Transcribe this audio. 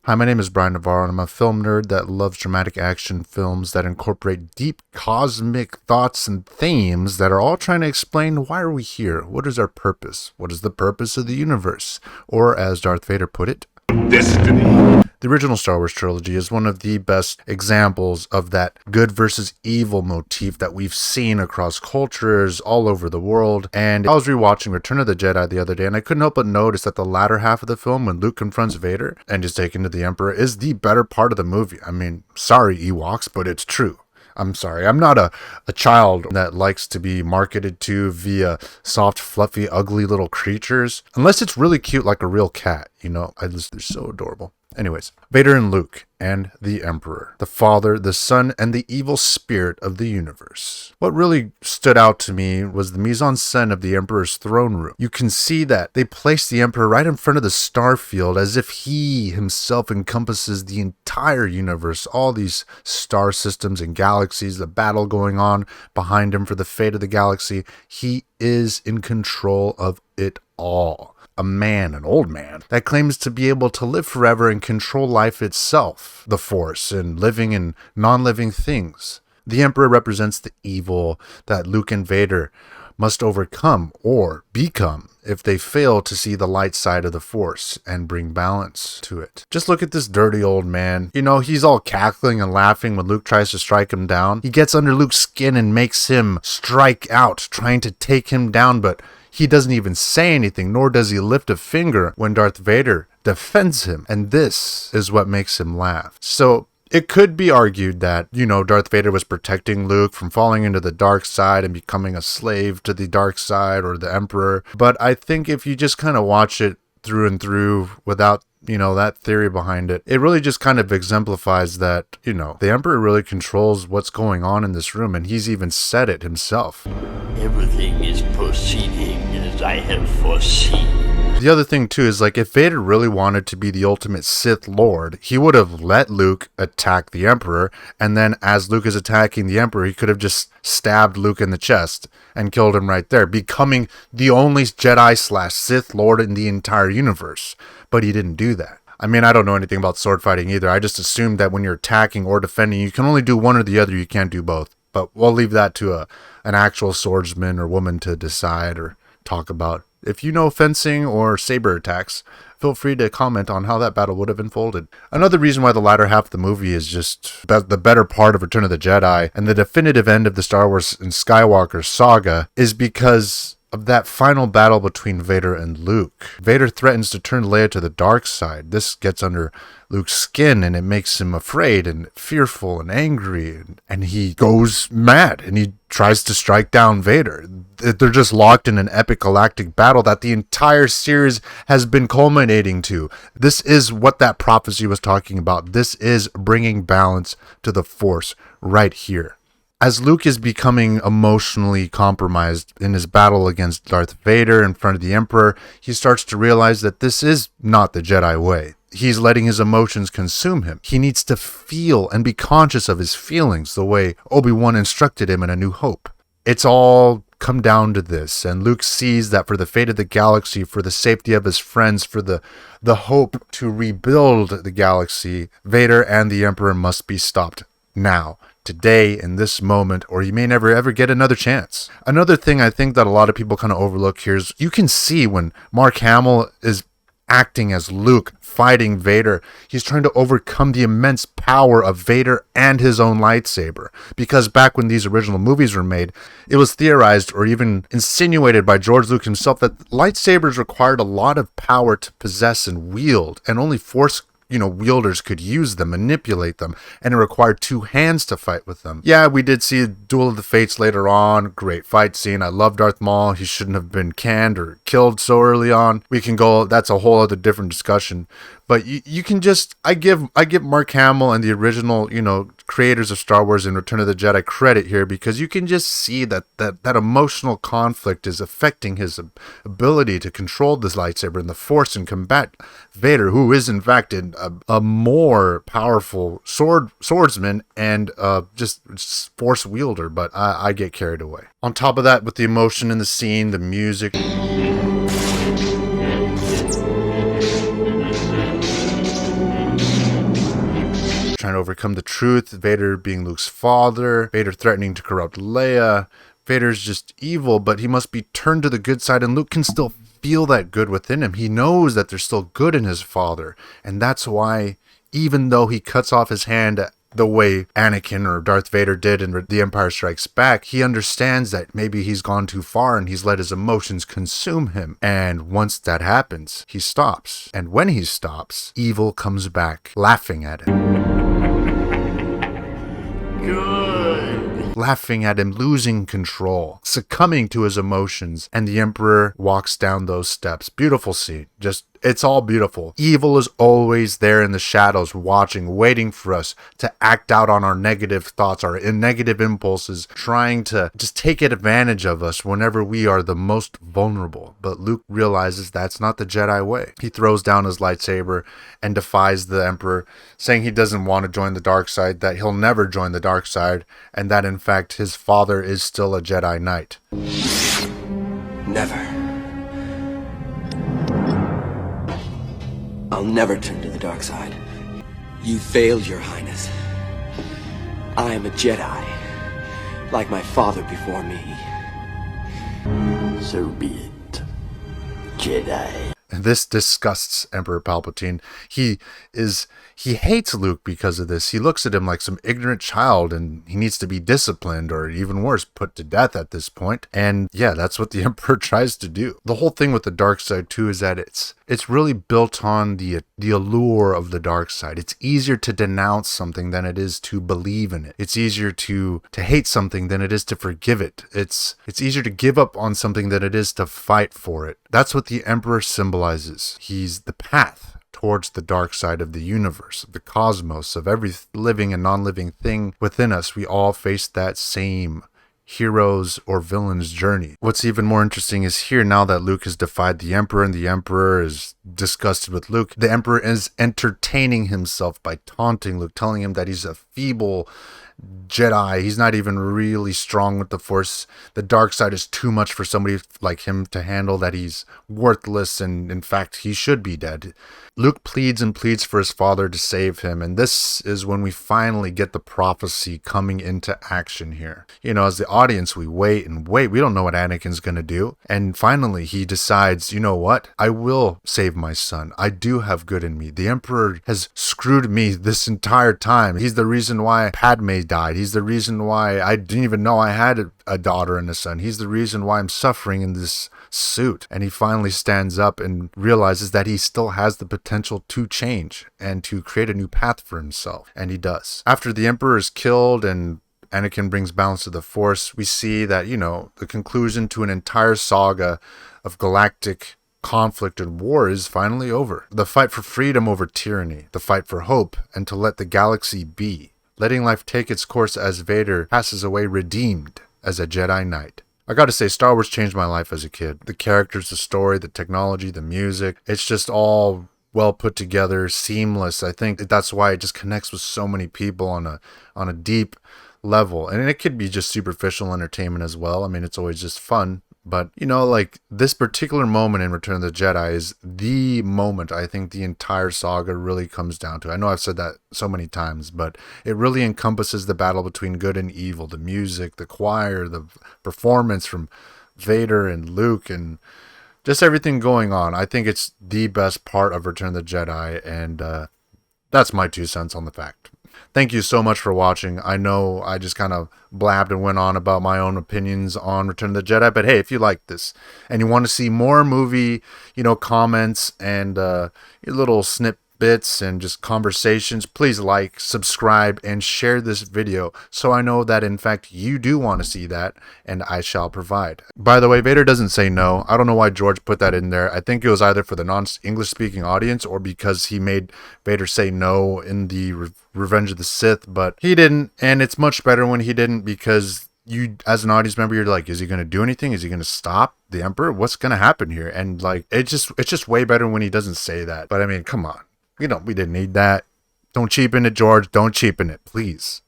Hi, my name is Brian Navarro, and I'm a film nerd that loves dramatic action films that incorporate deep cosmic thoughts and themes that are all trying to explain why are we here? What is our purpose? What is the purpose of the universe? Or as Darth Vader put it, destiny. The original Star Wars trilogy is one of the best examples of that good versus evil motif that we've seen across cultures all over the world. And I was rewatching Return of the Jedi the other day, and I couldn't help but notice that the latter half of the film, when Luke confronts Vader and is taken to the Emperor, is the better part of the movie. I mean, sorry Ewoks, but it's true. I'm sorry, I'm not a child that likes to be marketed to via soft, fluffy, ugly little creatures. Unless it's really cute like a real cat, you know, they're so adorable. Anyways, Vader and Luke and the Emperor, the Father, the Son, and the evil spirit of the universe. What really stood out to me was the mise-en-scène of the Emperor's throne room. You can see that they placed the Emperor right in front of the star field as if he himself encompasses the entire universe, all these star systems and galaxies, the battle going on behind him for the fate of the galaxy. He is in control of it all. A man, an old man, that claims to be able to live forever and control life itself, the Force, and living and non-living things. The Emperor represents the evil that Luke and Vader must overcome or become if they fail to see the light side of the Force and bring balance to it. Just look at this dirty old man. You know, he's all cackling and laughing when Luke tries to strike him down. He gets under Luke's skin and makes him strike out, trying to take him down, but he doesn't even say anything, nor does he lift a finger when Darth Vader defends him. And this is what makes him laugh. So it could be argued that, you know, Darth Vader was protecting Luke from falling into the dark side and becoming a slave to the dark side or the Emperor. But I think if you just kind of watch it through and through without, you know, that theory behind it, it really just kind of exemplifies that, you know, the Emperor really controls what's going on in this room, and he's even said it himself. Everything is proceeding as I have foreseen. The other thing too is, like, if Vader really wanted to be the ultimate Sith Lord, he would have let Luke attack the Emperor, and then as Luke is attacking the Emperor, he could have just stabbed Luke in the chest and killed him right there, becoming the only Jedi/Sith Lord in the entire universe. But he didn't do that. I mean, I don't know anything about sword fighting either. I just assumed that when you're attacking or defending, you can only do one or the other. You can't do both. But we'll leave that to an actual swordsman or woman to decide or talk about. If you know fencing or saber attacks, feel free to comment on how that battle would have unfolded. Another reason why the latter half of the movie is just the better part of Return of the Jedi and the definitive end of the Star Wars and Skywalker Saga is because of that final battle between Vader and Luke. Vader threatens to turn Leia to the dark side. This gets under Luke's skin and it makes him afraid and fearful and angry, and he goes mad and he tries to strike down Vader. They're just locked in an epic galactic battle that the entire series has been culminating to. This is what that prophecy was talking about. This is bringing balance to the Force right here. As Luke is becoming emotionally compromised in his battle against Darth Vader in front of the Emperor, he starts to realize that this is not the Jedi way. He's letting his emotions consume him. He needs to feel and be conscious of his feelings the way Obi-Wan instructed him in A New Hope. It's all come down to this, and Luke sees that for the fate of the galaxy, for the safety of his friends, for the hope to rebuild the galaxy, Vader and the Emperor must be stopped now. Today, in this moment, or you may never ever get another chance. Another thing I think that a lot of people kind of overlook here is you can see when Mark Hamill is acting as Luke fighting Vader, he's trying to overcome the immense power of Vader and his own lightsaber. Because back when these original movies were made, it was theorized or even insinuated by George Lucas himself that lightsabers required a lot of power to possess and wield, and only Force wielders could use them, manipulate them, and it required two hands to fight with them. Yeah, we did see Duel of the Fates later on. Great fight scene. I love Darth Maul. He shouldn't have been canned or killed so early on. We can go, that's a whole other different discussion. But you can just, I give Mark Hamill and the original, creators of Star Wars and Return of the Jedi credit here, because you can just see that emotional conflict is affecting his ability to control this lightsaber and the Force and combat Vader, who is in fact a more powerful swordsman and just Force wielder. But I get carried away. On top of that, with the emotion in the scene, the music, trying to overcome the truth, Vader being Luke's father, Vader threatening to corrupt Leia. Vader's just evil, but he must be turned to the good side, and Luke can still feel that good within him. He knows that there's still good in his father, and that's why, even though he cuts off his hand the way Anakin or Darth Vader did in The Empire Strikes Back, he understands that maybe he's gone too far and he's let his emotions consume him. And once that happens, he stops. And when he stops, evil comes back, laughing at him. Good. Laughing at him, losing control, succumbing to his emotions, and the Emperor walks down those steps. Beautiful scene. It's all beautiful. Evil is always there in the shadows, watching, waiting for us to act out on our negative thoughts, our negative impulses, trying to just take advantage of us whenever we are the most vulnerable. But Luke realizes that's not the Jedi way. He throws down his lightsaber and defies the Emperor, saying he doesn't want to join the dark side, that he'll never join the dark side, and that in fact his father is still a Jedi Knight. Never. I'll never turn to the dark side. You failed, Your Highness. I am a Jedi, like my father before me. So be it, Jedi. And this disgusts Emperor Palpatine. He hates Luke because of this. He looks at him like some ignorant child, and he needs to be disciplined, or even worse, put to death at this point. And yeah, that's what the Emperor tries to do. The whole thing with the dark side too is that it's really built on the allure of the dark side. It's easier to denounce something than it is to believe in it. It's easier to hate something than it is to forgive it. It's easier to give up on something than it is to fight for it. That's what the Emperor symbolizes. He's the path towards the dark side of the universe, of the cosmos, of every living and non-living thing within us. We all face that same hero's or villain's journey. What's even more interesting is here, now that Luke has defied the Emperor and the Emperor is disgusted with Luke, the Emperor is entertaining himself by taunting Luke, telling him that he's a feeble Jedi. He's not even really strong with the Force. The dark side is too much for somebody like him to handle, that he's worthless, and in fact he should be dead. Luke pleads and pleads for his father to save him, and this is when we finally get the prophecy coming into action here. You know, as the audience, we wait and wait. We don't know what Anakin's gonna do, and finally he decides, you know what? I will save my son. I do have good in me. The Emperor has screwed me this entire time. He's the reason why Padme died. He's the reason why I didn't even know I had a daughter and a son. He's the reason why I'm suffering in this suit. And he finally stands up and realizes that he still has the potential to change and to create a new path for himself. And he does. After the Emperor is killed and Anakin brings balance to the Force, we see that, you know, the conclusion to an entire saga of galactic conflict and war is finally over. The fight for freedom over tyranny, the fight for hope, and to let the galaxy be. Letting life take its course as Vader passes away redeemed as a Jedi Knight. I gotta say, Star Wars changed my life as a kid. The characters, the story, the technology, the music, it's just all well put together, seamless. I think that's why it just connects with so many people on a deep level. And it could be just superficial entertainment as well. I mean, it's always just fun. But, you know, like, this particular moment in Return of the Jedi is the moment I think the entire saga really comes down to. I know I've said that so many times, but it really encompasses the battle between good and evil, the music, the choir, the performance from Vader and Luke, and just everything going on. I think it's the best part of Return of the Jedi, and that's my 2 cents on the fact. Thank you so much for watching. I know I just kind of blabbed and went on about my own opinions on Return of the Jedi, but hey, if you like this and you want to see more movie, you know, comments and little snippets and just conversations, please like, subscribe, and share this video so I know that in fact you do want to see that, and I shall provide. By the way, Vader doesn't say no. I don't know why George put that in there. I think it was either for the non-English speaking audience or because he made Vader say no in the Revenge of the Sith, but he didn't, and it's much better when he didn't, because you, as an audience member, you're like, is he going to do anything? Is he going to stop the Emperor? What's going to happen here? And like, it's just way better when he doesn't say that. But I mean, come on. You know, we didn't need that. Don't cheapen it, George. Don't cheapen it, please.